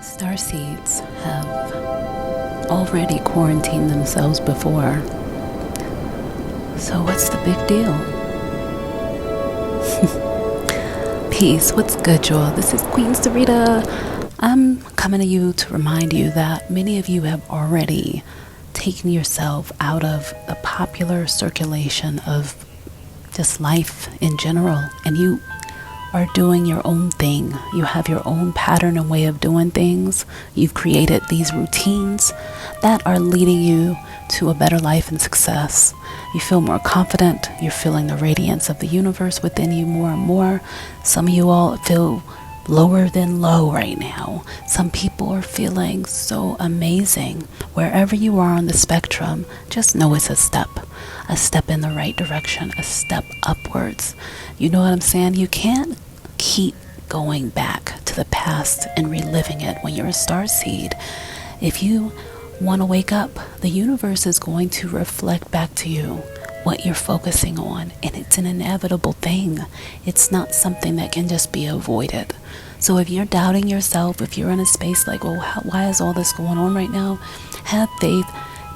Starseeds have already quarantined themselves before, so what's the big deal? Peace, what's good, y'all? This is Queen Sarita. I'm coming to you to remind you that many of you have already taken yourself out of the popular circulation of just life in general, and you are doing your own thing. You have your own pattern and way of doing things. You've created these routines that are leading you to a better life and success. You feel more confident. You're feeling the radiance of the universe within you more and more. Some of you all feel lower than low right now. Some people are feeling so amazing. Wherever you are on the spectrum, just know it's a step in the right direction, a step upwards. You know what I'm saying? You can't keep going back to the past and reliving it when you're a star seed. If you want to wake up, the universe is going to reflect back to you what you're focusing on, and it's an inevitable thing. It's not something that can just be avoided. So if you're doubting yourself, if you're in a space like, oh, why is all this going on right now? Have faith.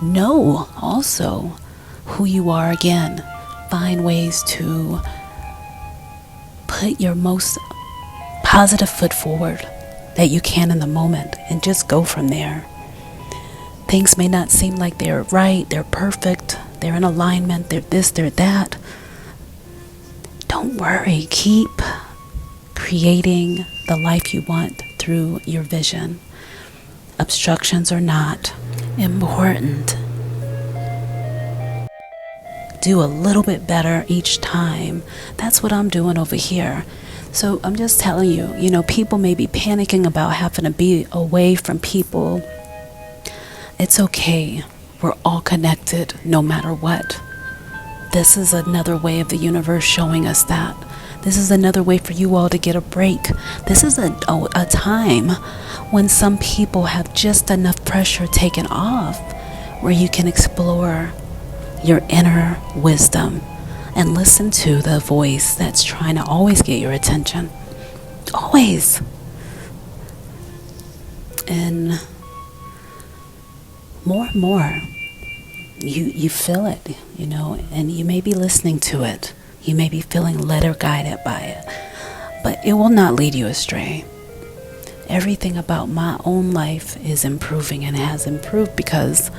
Know also who you are again. Find ways to put your most positive foot forward that you can in the moment and just go from there. Things may not seem like they're right, they're perfect, they're in alignment, they're this, they're that. Don't worry. Keep creating the life you want through your vision. Obstructions are not important. Do a little bit better each time. That's what I'm doing over here. So I'm just telling you, people may be panicking about having to be away from people. It's okay. We're all connected no matter what. This is another way of the universe showing us that. This is another way for you all to get a break. This is a time when some people have just enough pressure taken off where you can explore your inner wisdom and listen to the voice that's trying to always get your attention. Always. And more, you feel it, and you may be listening to it. You may be feeling led or guided by it, but it will not lead you astray. Everything about my own life is improving and has improved because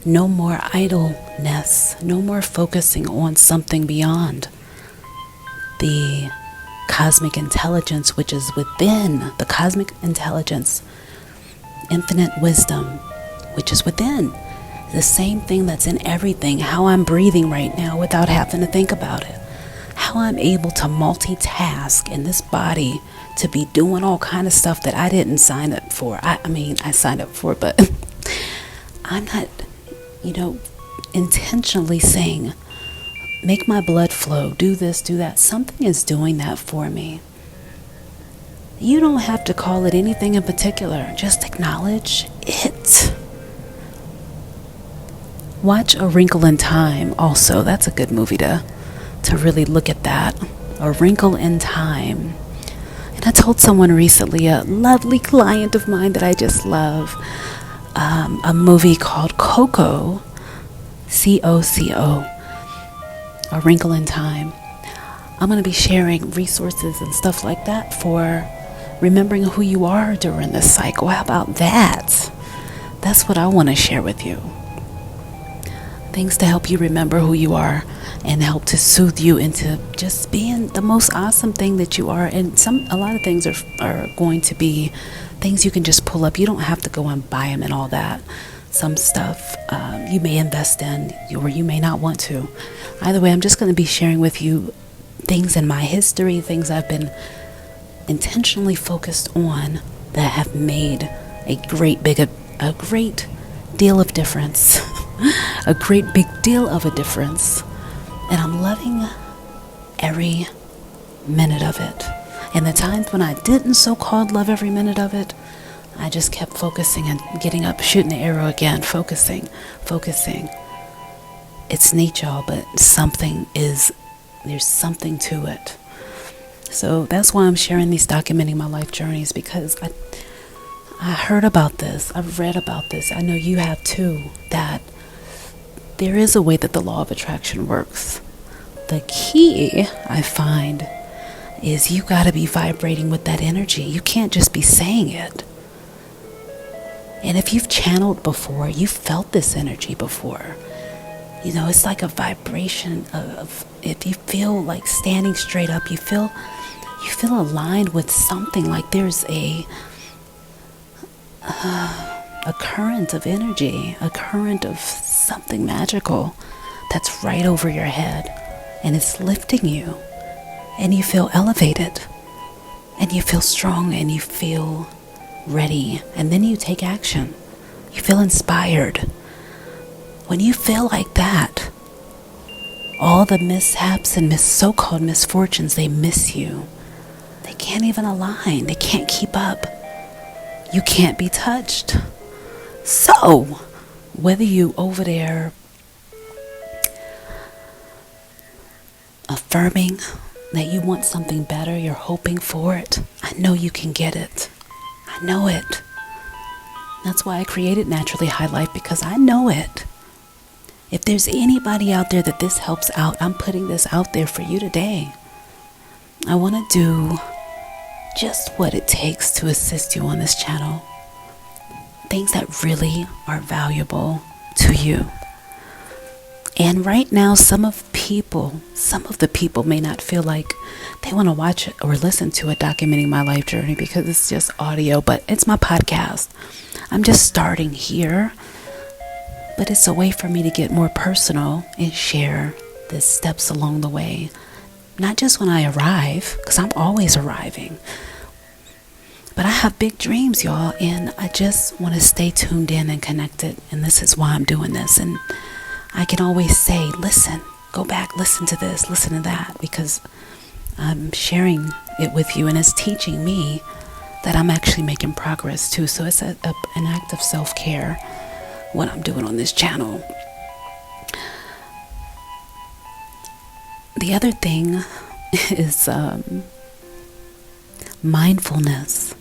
no more idleness, no more focusing on something beyond the cosmic intelligence, which is within the cosmic intelligence, infinite wisdom, which is within. The same thing that's in everything. How I'm breathing right now without having to think about it. How I'm able to multitask in this body to be doing all kind of stuff that I didn't sign up for. I signed up for it, but I'm not, intentionally saying, make my blood flow, do this, do that. Something is doing that for me. You don't have to call it anything in particular. Just acknowledge it. Watch A Wrinkle in Time also. That's a good movie to really look at that. A Wrinkle in Time. And I told someone recently, a lovely client of mine that I just love, a movie called Coco, C-O-C-O, A Wrinkle in Time. I'm going to be sharing resources and stuff like that for remembering who you are during this cycle. How about that? That's what I want to share with you. Things to help you remember who you are and help to soothe you into just being the most awesome thing that you are. And a lot of things are going to be things you can just pull up. You don't have to go and buy them and all that. Some stuff you may invest in or you may not want to. Either way, I'm just going to be sharing with you things in my history, things I've been intentionally focused on that have made a great deal of difference. A great big deal of a difference. And I'm loving every minute of it. And the times when I didn't so-called love every minute of it, I just kept focusing and getting up, shooting the arrow again, focusing. It's neat, y'all, but there's something to it. So that's why I'm sharing these documenting my life journeys, because I heard about this. I've read about this. I know you have too, that there is a way that the law of attraction works. The key, I find, is you got to be vibrating with that energy. You can't just be saying it. And if you've channeled before, you've felt this energy before. It's like a vibration of if you feel like standing straight up, you feel aligned with something, like there's a current of energy, a current of something magical that's right over your head, and it's lifting you, and you feel elevated, and you feel strong, and you feel ready, and then you take action. You feel inspired. When you feel like that, all the mishaps and so-called misfortunes, they miss you. They can't even align. They can't keep up. You can't be touched. So, whether you over there affirming that you want something better, you're hoping for it, I know you can get it. I know it. That's why I created Naturally High Life, because I know it. If there's anybody out there that this helps out, I'm putting this out there for you today. I want to do just what it takes to assist you on this channel. Things that really are valuable to you. And right now, some of the people may not feel like they want to watch or listen to a documenting my life journey, because it's just audio, but it's my podcast. I'm just starting here, but it's a way for me to get more personal and share the steps along the way. Not just when I arrive, because I'm always arriving, but I have big dreams, y'all, and I just want to stay tuned in and connected, and this is why I'm doing this. And I can always say, listen, go back, listen to this, listen to that, because I'm sharing it with you, and it's teaching me that I'm actually making progress too. So it's an act of self-care, what I'm doing on this channel. The other thing is mindfulness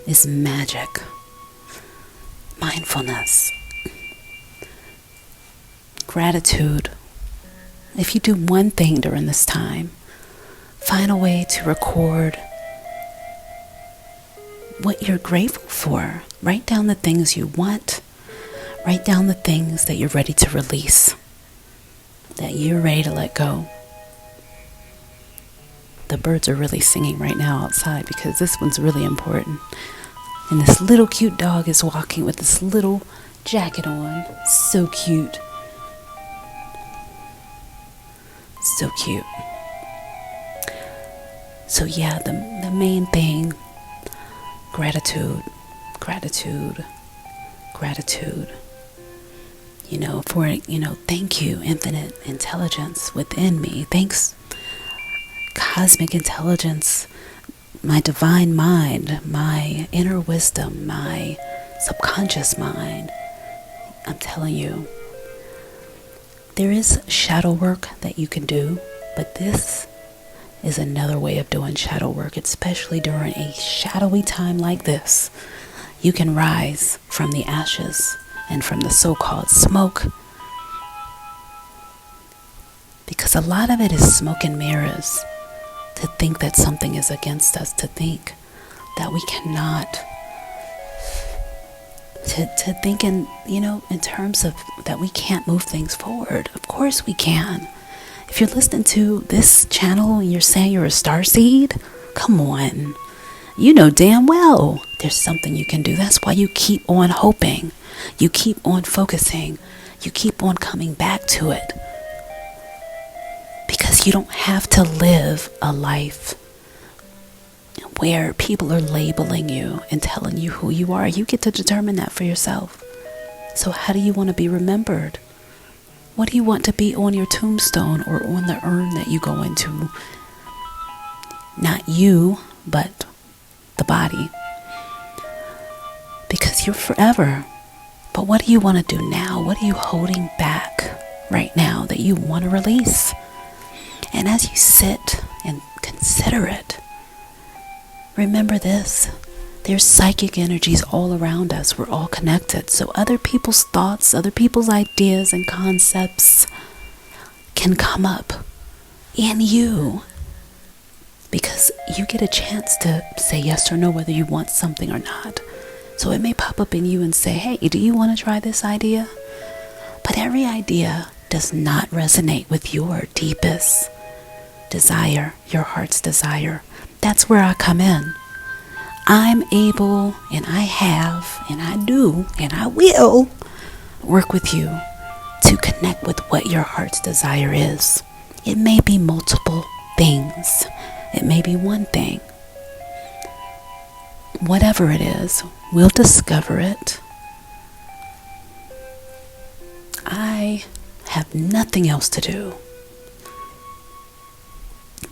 is magic. Mindfulness. Gratitude. If you do one thing during this time, find a way to record what you're grateful for. Write down the things you want. Write down the things that you're ready to release, that you're ready to let go. The birds are really singing right now outside, because this one's really important. And this little cute dog is walking with this little jacket on. So cute. So cute. So yeah, the main thing, gratitude. Thank you, infinite intelligence within me. Thanks, cosmic intelligence, my divine mind, my inner wisdom, my subconscious mind. I'm telling you, there is shadow work that you can do, but this is another way of doing shadow work, especially during a shadowy time like this. You can rise from the ashes and from the so-called smoke, because a lot of it is smoke and mirrors. To think that something is against us, to think that we cannot, to think in terms of that we can't move things forward. Of course we can. If you're listening to this channel and you're saying you're a starseed, come on. You know damn well there's something you can do. That's why you keep on hoping. You keep on focusing. You keep on coming back to it. Because you don't have to live a life where people are labeling you and telling you who you are. You get to determine that for yourself. So how do you want to be remembered? What do you want to be on your tombstone or on the urn that you go into? Not you, but the body. Because you're forever. But what do you want to do now? What are you holding back right now that you want to release? And as you sit and consider it, Remember this. There's psychic energies all around us. We're all connected. So other people's thoughts, other people's ideas and concepts can come up in you, because you get a chance to say yes or no whether you want something or not. So it may pop up in you and say, hey, do you want to try this idea? But every idea does not resonate with your deepest desire, your heart's desire. That's where I come in. I'm able, and I have, and I do, and I will work with you to connect with what your heart's desire is. It may be multiple things. It may be one thing. Whatever it is, we'll discover it. I have nothing else to do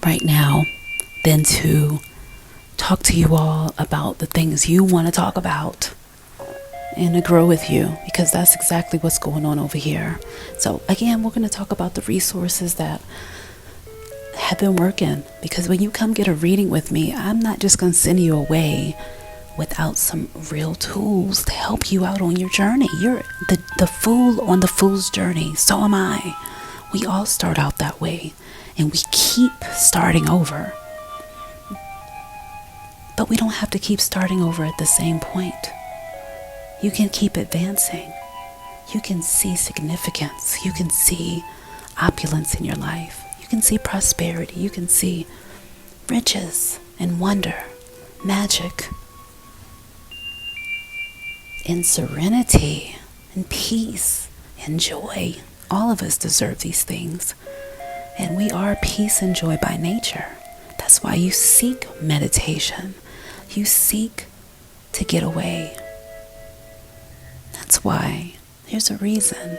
right now than to talk to you all about the things you want to talk about and to grow with you, because that's exactly what's going on over here. So again, we're going to talk about the resources that have been working, because when you come get a reading with me, I'm not just going to send you away without some real tools to help you out on your journey. You're the fool on the fool's journey. So am I. We all start out that way, and we keep starting over. But we don't have to keep starting over at the same point. You can keep advancing. You can see significance. You can see opulence in your life. You can see prosperity. You can see riches and wonder, magic, and serenity and peace and joy. All of us deserve these things. And we are peace and joy by nature. That's why you seek meditation. You seek to get away. That's why. There's a reason.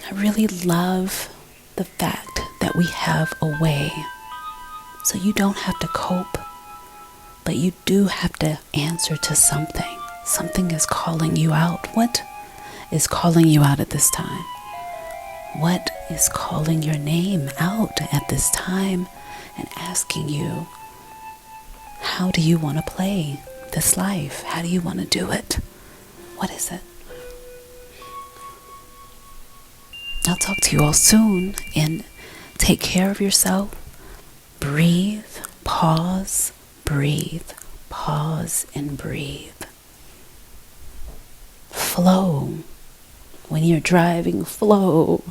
I really love the fact that we have a way. So you don't have to cope, but you do have to answer to something. Something is calling you out. What is calling you out at this time? What is calling your name out at this time and asking you, how do you want to play this life? How do you want to do it? What is it? I'll talk to you all soon, and take care of yourself. Breathe, pause, and breathe. Flow. When you're driving, flow.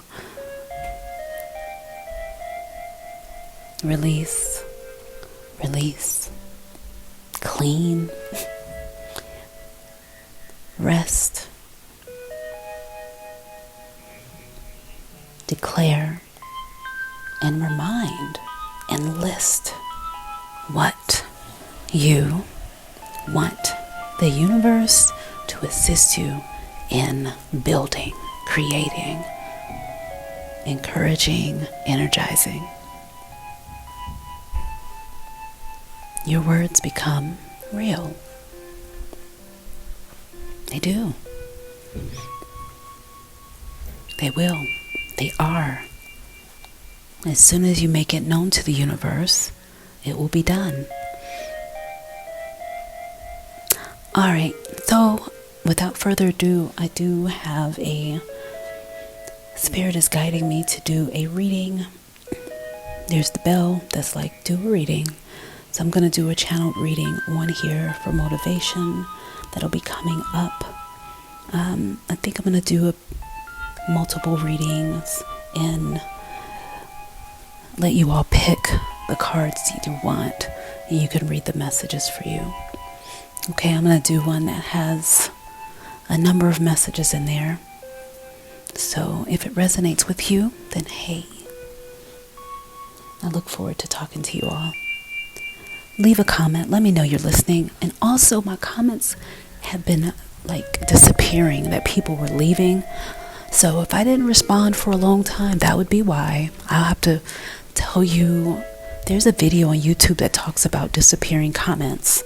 Release. Clean. Rest. Declare and remind and list what you want the universe to assist you in building, creating, encouraging, energizing. Your words become real. They do. They will. They are. As soon as you make it known to the universe, it will be done. All right. So, without further ado, I do have Spirit is guiding me to do a reading. There's the bell that's like, do a reading. So I'm going to do a channeled reading on here for motivation. That'll be coming up. I think I'm going to do multiple readings and let you all pick the cards you want, and you can read the messages for you. Okay, I'm going to do one that has a number of messages in there. So if it resonates with you, then hey, I look forward to talking to you all. Leave a comment. Let me know you're listening. And also, my comments have been like disappearing, that people were leaving. So if I didn't respond for a long time, that would be why. I'll have to tell you, there's a video on YouTube that talks about disappearing comments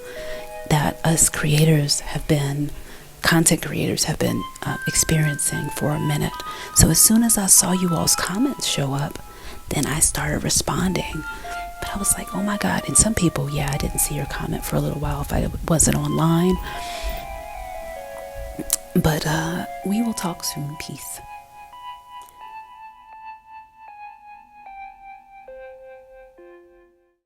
that us content creators have been experiencing for a minute. So as soon as I saw you all's comments show up, then I started responding. But I was like, oh my God. And some people, yeah, I didn't see your comment for a little while if I wasn't online. But we will talk soon. Peace.